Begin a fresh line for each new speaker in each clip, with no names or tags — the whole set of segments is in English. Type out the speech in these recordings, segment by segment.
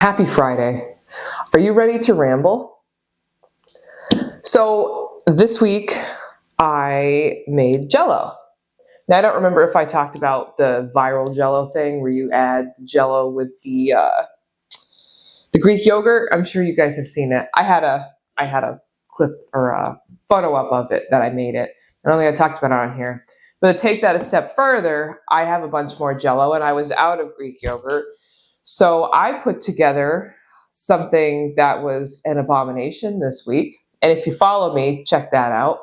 Happy Friday. Are you ready to ramble? So this week I made Jell-O. Now I don't remember if I talked about the viral Jell-O thing where you add the Jell-O with the Greek yogurt. I'm sure you guys have seen it. I had a clip or a photo up of it that I made it. I don't think I talked about it on here. But to take that a step further, I have a bunch more Jell-O and I was out of Greek yogurt. So I put together something that was an abomination this week. And if you follow me, check that out.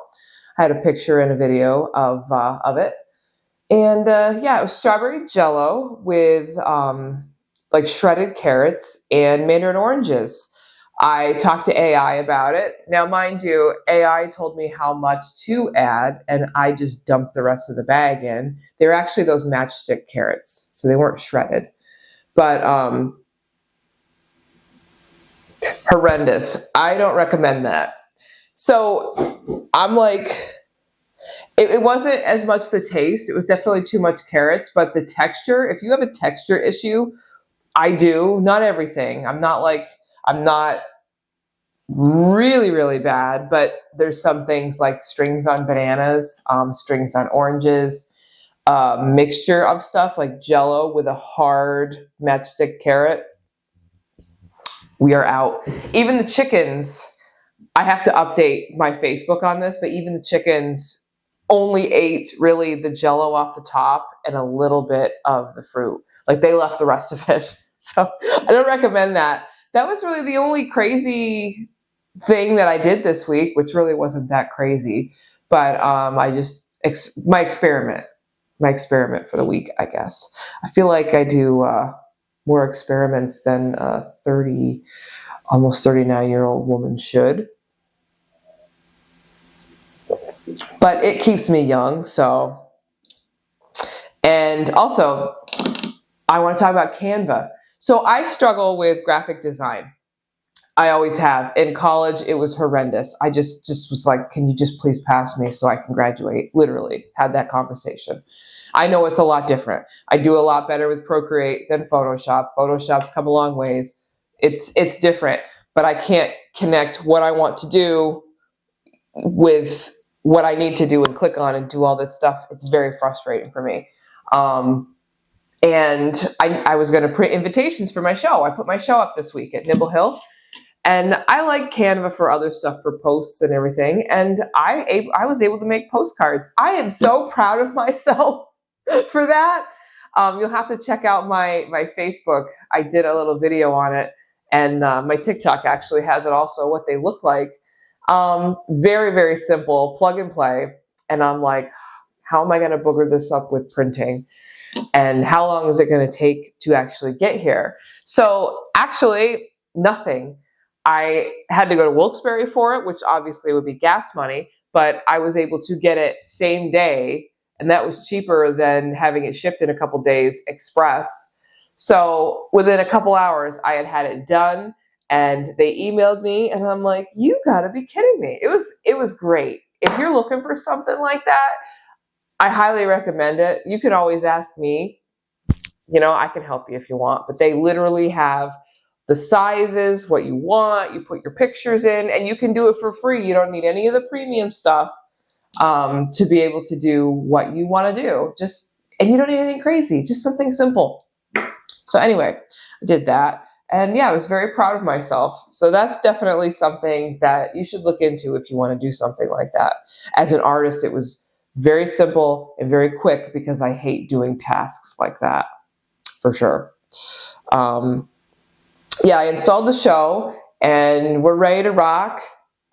I had a picture and a video of it. And it was strawberry Jell-O with like shredded carrots and mandarin oranges. I talked to AI about it. Now, mind you, AI told me how much to add, and I just dumped the rest of the bag in. They were actually those matchstick carrots, so they weren't shredded. But horrendous. I don't recommend that. So I'm like, it wasn't as much the taste. It was definitely too much carrots, but the texture, if you have a texture issue, I do. Not everything. I'm not really, really bad, but there's some things like strings on bananas, strings on oranges, mixture of stuff like Jell-O with a hard matchstick carrot. We are out. Even the chickens, I have to update my Facebook on this, but even the chickens only ate really the Jell-O off the top and a little bit of the fruit. Like they left the rest of it. So I don't recommend that. That was really the only crazy thing that I did this week, which really wasn't that crazy. But my experiment for the week, I guess. I feel like I do more experiments than a almost 39-year-old woman should. But it keeps me young, so. And also, I want to talk about Canva. So I struggle with graphic design. I always have. In college, it was horrendous. I just was like, can you just please pass me so I can graduate? Literally had that conversation. I know it's a lot different. I do a lot better with Procreate than Photoshop. Photoshop's come a long ways. It's different, but I can't connect what I want to do with what I need to do and click on and do all this stuff. It's very frustrating for me. And I was going to print invitations for my show. I put my show up this week at Nibble Hill. And I like Canva for other stuff, for posts and everything. And I was able to make postcards. I am so proud of myself for that. You'll have to check out my Facebook. I did a little video on it. And my TikTok actually has it also, what they look like. Very, very simple, plug and play. And I'm like, how am I going to booger this up with printing? And how long is it going to take to actually get here? So actually, nothing. I had to go to Wilkes-Barre for it, which obviously would be gas money, but I was able to get it same day, and that was cheaper than having it shipped in a couple days express. So within a couple hours, I had it done, and they emailed me, and I'm like, you gotta be kidding me. It was great. If you're looking for something like that, I highly recommend it. You can always ask me. I can help you if you want, but they literally have the sizes, what you want, you put your pictures in, and you can do it for free. You don't need any of the premium stuff to be able to do what you want to do. And you don't need anything crazy, just something simple. So anyway, I did that. And yeah, I was very proud of myself. So that's definitely something that you should look into if you want to do something like that. As an artist, it was very simple and very quick because I hate doing tasks like that, for sure. I installed the show and we're ready to rock.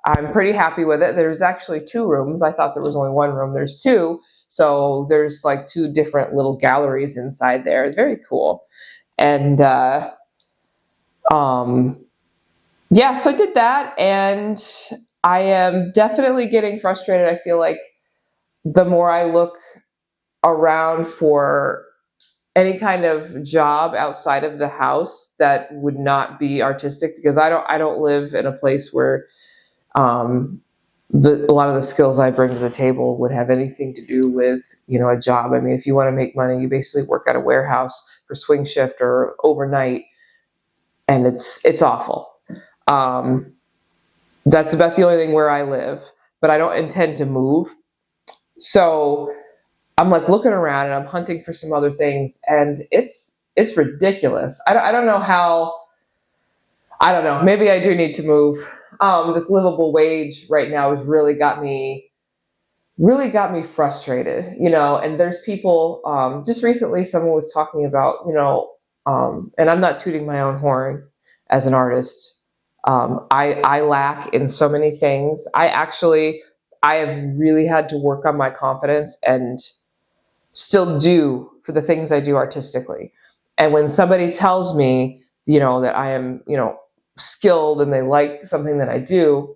I'm pretty happy with it. There's actually 2 rooms. I thought there was only 1 room. There's 2. So there's like 2 different little galleries inside there. Very cool. And so I did that, and I am definitely getting frustrated. I feel like the more I look around for any kind of job outside of the house that would not be artistic, because I don't live in a place where a lot of the skills I bring to the table would have anything to do with, a job. I mean, if you want to make money, you basically work at a warehouse for swing shift or overnight. and it's awful. That's about the only thing where I live, but I don't intend to move. So I'm like looking around and I'm hunting for some other things, and it's ridiculous. I don't know how. I don't know. Maybe I do need to move. This livable wage right now has really got me frustrated, and there's people, just recently someone was talking about, and I'm not tooting my own horn as an artist. I lack in so many things. I have really had to work on my confidence and still do for the things I do artistically. And when somebody tells me, that I am, skilled and they like something that I do,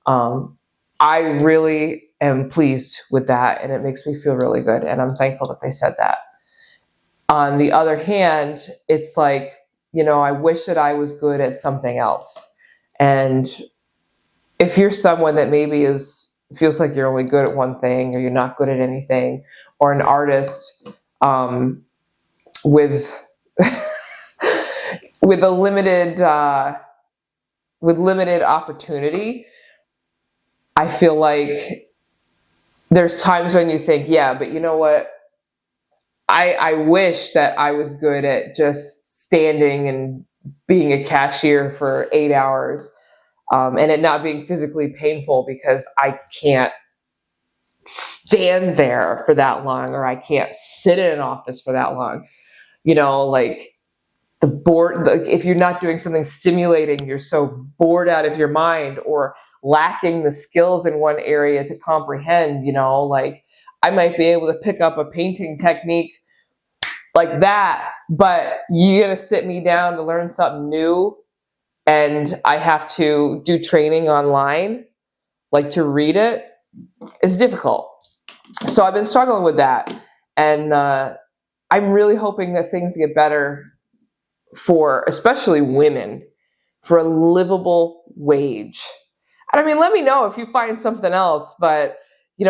I really am pleased with that, and it makes me feel really good, and I'm thankful that they said that. On the other hand, it's like, I wish that I was good at something else. And if you're someone that maybe feels like you're only good at one thing, or you're not good at anything, or an artist with with a limited opportunity, I feel like there's times when you think, yeah, but you know what? I wish that I was good at just standing and being a cashier for 8 hours, and it not being physically painful, because I can't stand there for that long, or I can't sit in an office for that long. Like if you're not doing something stimulating, you're so bored out of your mind, or lacking the skills in one area to comprehend, like I might be able to pick up a painting technique like that, but you're going to sit me down to learn something new, and I have to do training online, like to read it. It's difficult. So I've been struggling with that, and I'm really hoping that things get better for especially women, for a livable wage. And I mean, let me know if you find something else, but in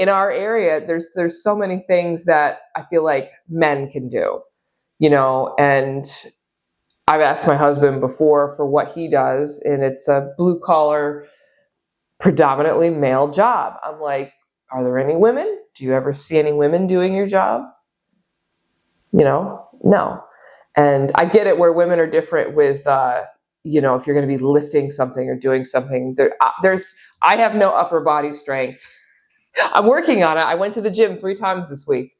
our area, there's so many things that I feel like men can do, and I've asked my husband before for what he does, and it's a blue collar, predominantly male job. I'm like, are there any women? Do you ever see any women doing your job? No. And I get it where women are different with, if you're going to be lifting something or doing something. I have no upper body strength. I'm working on it. I went to the gym 3 times this week.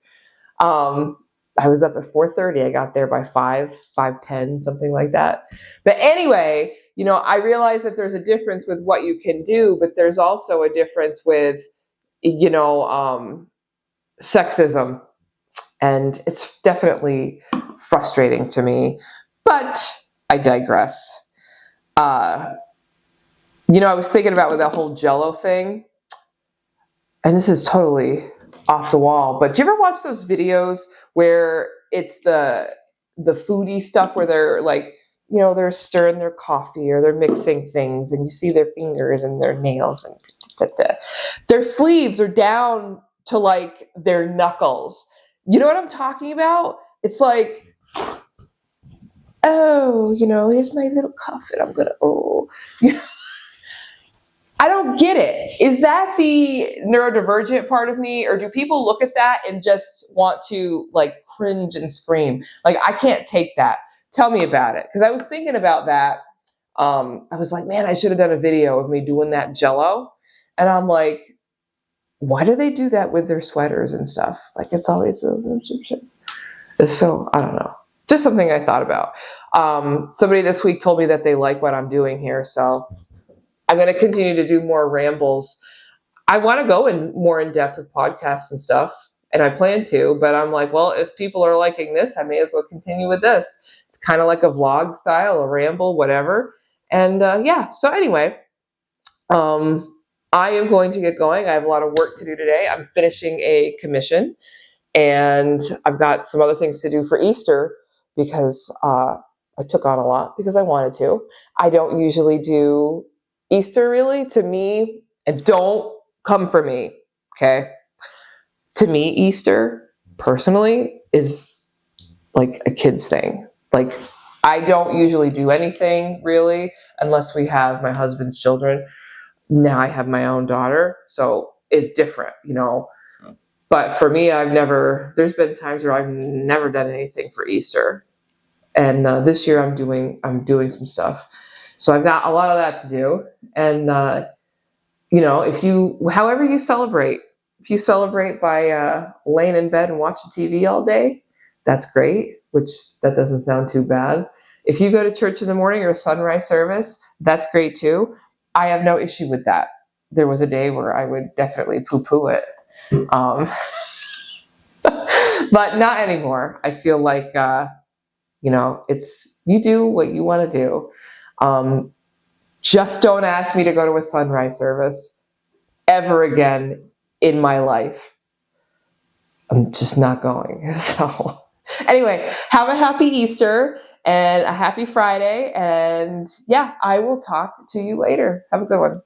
I was up at 4:30. I got there by 5:10, something like that. But anyway, I realize that there's a difference with what you can do, but there's also a difference with, sexism. And it's definitely frustrating to me, but I digress. I was thinking about with that whole Jell-O thing, and this is totally off the wall, but do you ever watch those videos where it's the foodie stuff where they're like, they're stirring their coffee or they're mixing things, and you see their fingers and their nails, and their sleeves are down to like their knuckles. You know what I'm talking about? It's like, oh, here's my little coffin. I'm going to, I don't get it. Is that the neurodivergent part of me, or do people look at that and just want to like cringe and scream? Like, I can't take that. Tell me about it. Because I was thinking about that. I was like, man, I should have done a video of me doing that Jell-O. And I'm like, why do they do that with their sweaters and stuff? Like, it's always so, I don't know. Just something I thought about. Somebody this week told me that they like what I'm doing here, so I'm going to continue to do more rambles. I want to go more in depth with podcasts and stuff, and I plan to, but I'm like, well, if people are liking this, I may as well continue with this. It's kind of like a vlog style, a ramble, whatever. And so anyway, I am going to get going. I have a lot of work to do today. I'm finishing a commission, and I've got some other things to do for Easter, because I took on a lot because I wanted to. I don't usually do Easter, really. To me, and don't come for me, okay? To me, Easter, personally, is like a kid's thing. Like, I don't usually do anything really unless we have my husband's children. Now I have my own daughter, so it's different, you know. But for me, there's been times where I've never done anything for Easter. And this year I'm doing some stuff. So I've got a lot of that to do. And, you know, however you celebrate, if you celebrate by laying in bed and watching TV all day, that's great, which that doesn't sound too bad. If you go to church in the morning or a sunrise service, that's great too. I have no issue with that. There was a day where I would definitely poo-poo it. But not anymore. I feel like, you know, you do what you want to do. Just don't ask me to go to a sunrise service ever again in my life. I'm just not going. So anyway, have a happy Easter and a happy Friday. And yeah, I will talk to you later. Have a good one.